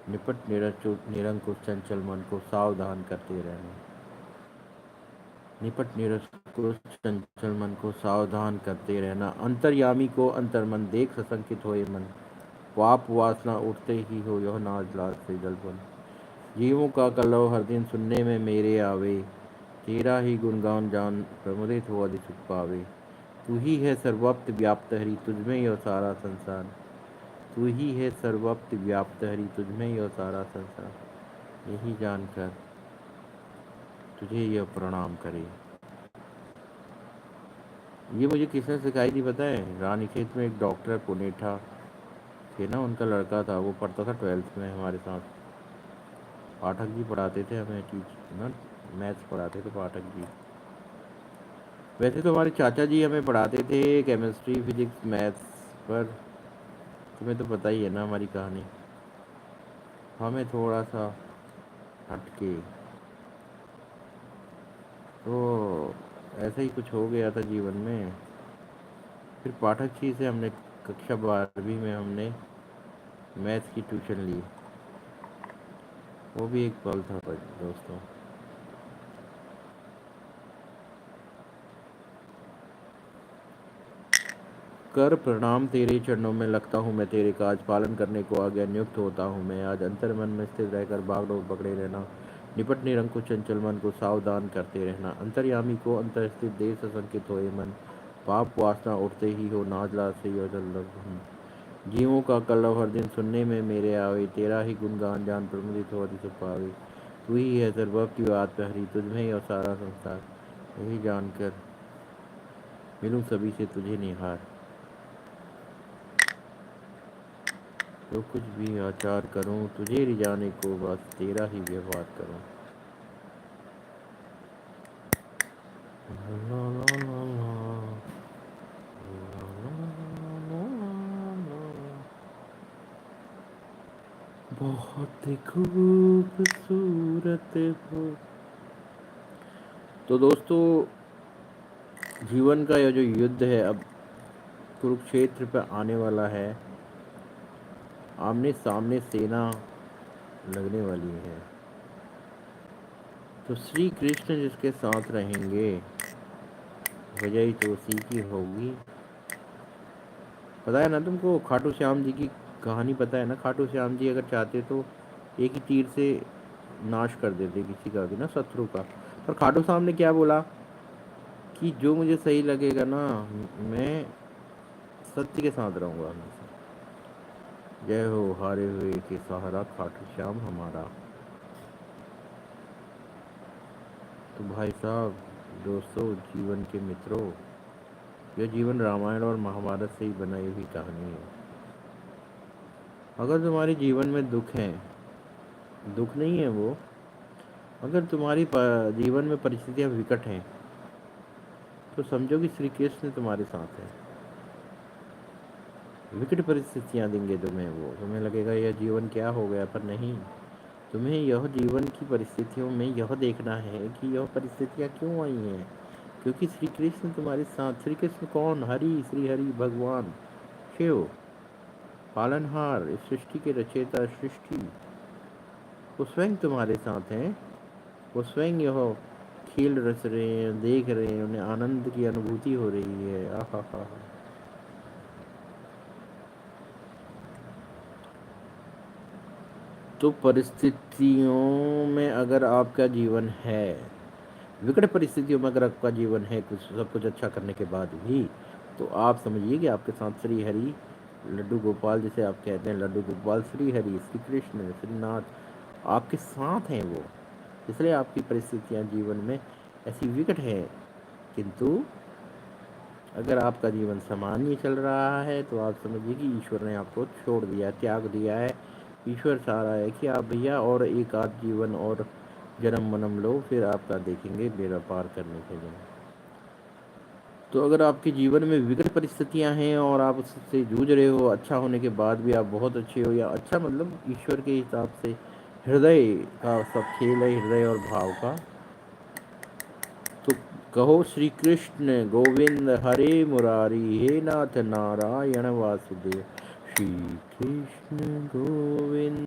निपट निरंकुश चंचल मन को सावधान करते रहना। निपट निरंकुश चंचल मन को सावधान करते रहना। अंतर्यामी को अंतर्मन देख सशंकित होए मन। पाप वासना उठते ही हो यह नाज लाज से जलबन। जीवों का कलरव हर दिन सुनने में मेरे आवे। तेरा ही गुणगान जान प्रमुदित हो अधिक सुख पावे। तू ही है सर्वव्याप्त व्याप्त हरि तुझमें यह सारा संसार। तू ही है सर्वव्याप्त व्याप्त हरि तुझमें यह सारा संसार। यही जानकर तुझे यह प्रणाम करे। ये मुझे किसने सिखाई थी पता है? रानीखेत में एक डॉक्टर पुनेठा थे ना, उनका लड़का था, वो पढ़ता था 12th में हमारे साथ। पाठक जी पढ़ाते थे हमें, ना मैथ्स पढ़ाते थे पाठक जी। वैसे तो हमारे चाचा जी हमें पढ़ाते थे केमिस्ट्री फिजिक्स मैथ्स, पर तुम्हें तो पता ही है ना हमारी कहानी। हमें थोड़ा सा हटके, तो ऐसा ही कुछ हो गया था जीवन में। फिर पाठक जी से हमने कक्षा 12वीं में हमने मैथ्स की ट्यूशन ली। वो भी एक पल था दोस्तों। कर प्रणाम तेरे चरणों में, लगता हूँ मैं तेरे काज पालन करने को आज्ञा नियुक्त होता हूँ मैं आज। अंतर मन में स्थिर रहकर बागडोर पकड़े रहना। निपट निरंकुश चंचल मन को सावधान करते रहना। अंतर्यामी को अंतर स्थित देश संकित होए मन। पाप वासना उठते ही हो नाजला से योजल। जीवों का कलरव हर दिन सुनने में मेरे आवे। तेरा ही गुणगान जान प्रमुदित हो अधिक सुख पावे। तू ही है सर्वव्यापी बात हरि तुझमें ही और सारा संसार। यही जानकर मिलूं सभी से तुझे निहार। जो कुछ भी आचार करूं तुझे रिझाने को बस तेरा ही व्यवहार करूं। ला ला ला ला, ला ला ला ला। बहुत खूबसूरत हो। तो दोस्तों, जीवन का यह जो युद्ध है अब कुरुक्षेत्र पर आने वाला है। आमने सामने सेना लगने वाली है। तो श्री कृष्ण जिसके साथ रहेंगे विजयी तो उसी की होगी। पता है ना तुमको खाटू श्याम जी की कहानी? पता है ना, खाटू श्याम जी अगर चाहते तो एक ही तीर से नाश कर देते किसी का भी ना, शत्रु का। पर खाटू श्याम ने क्या बोला कि जो मुझे सही लगेगा ना, मैं सत्य के साथ रहूंगा हमेशा। जय हो हारे हुए के सहारा खाटू श्याम हमारा। तो भाई साहब, दोस्तों, जीवन के मित्रों, यह जीवन रामायण और महाभारत से ही बनाई हुई कहानी है। अगर तुम्हारे जीवन में दुख है, दुख नहीं है वो, अगर तुम्हारी जीवन में परिस्थितियां विकट हैं, तो समझो कि श्री कृष्ण तुम्हारे साथ है। विकट परिस्थितियां देंगे तुम्हें वो, तुम्हें लगेगा यह जीवन क्या हो गया, पर नहीं। तुम्हें यह जीवन की परिस्थितियों में यह देखना है कि यह परिस्थितियां क्यों आई हैं, क्योंकि श्री कृष्ण तुम्हारे साथ। श्री कृष्ण कौन? हरि, श्री हरि भगवान शिव, पालनहार, इस सृष्टि के रचयिता, सृष्टि, वो स्वयं तुम्हारे साथ हैं। वो स्वयं यह खेल रच रहे हैं, देख रहे हैं, उन्हें आनंद की अनुभूति हो रही है। आहा हा। तो परिस्थितियों में अगर आपका जीवन है, विकट परिस्थितियों में अगर आपका जीवन है, कुछ सब कुछ अच्छा करने के बाद भी, तो आप समझिए कि आपके साथ श्री हरि, लड्डू गोपाल जिसे आप कहते हैं, लड्डू गोपाल श्री हरि, श्री कृष्ण, श्रीनाथ आपके साथ हैं वो। इसलिए आपकी परिस्थितियां जीवन में ऐसी विकट हैं, किंतु अगर आपका जीवन सामान्य चल रहा है तो आप समझिए कि ईश्वर ने आपको छोड़ दिया, त्याग दिया है। ईश्वर चाह रहा है कि आप भैया और एक आध जीवन और जन्म मनम लो, फिर आपका देखेंगे बेड़ा पार करने के लिए। तो अगर आपके जीवन में विकट परिस्थितियां हैं और आप उससे जूझ रहे हो, अच्छा होने के बाद भी आप बहुत अच्छे हो, या अच्छा मतलब ईश्वर के हिसाब से हृदय का सब खेल है, हृदय और भाव का, तो कहो श्री कृष्ण गोविंद हरे मुरारी, हे नाथ नारायण वासुदेव। श्री कृष्ण गोविंद।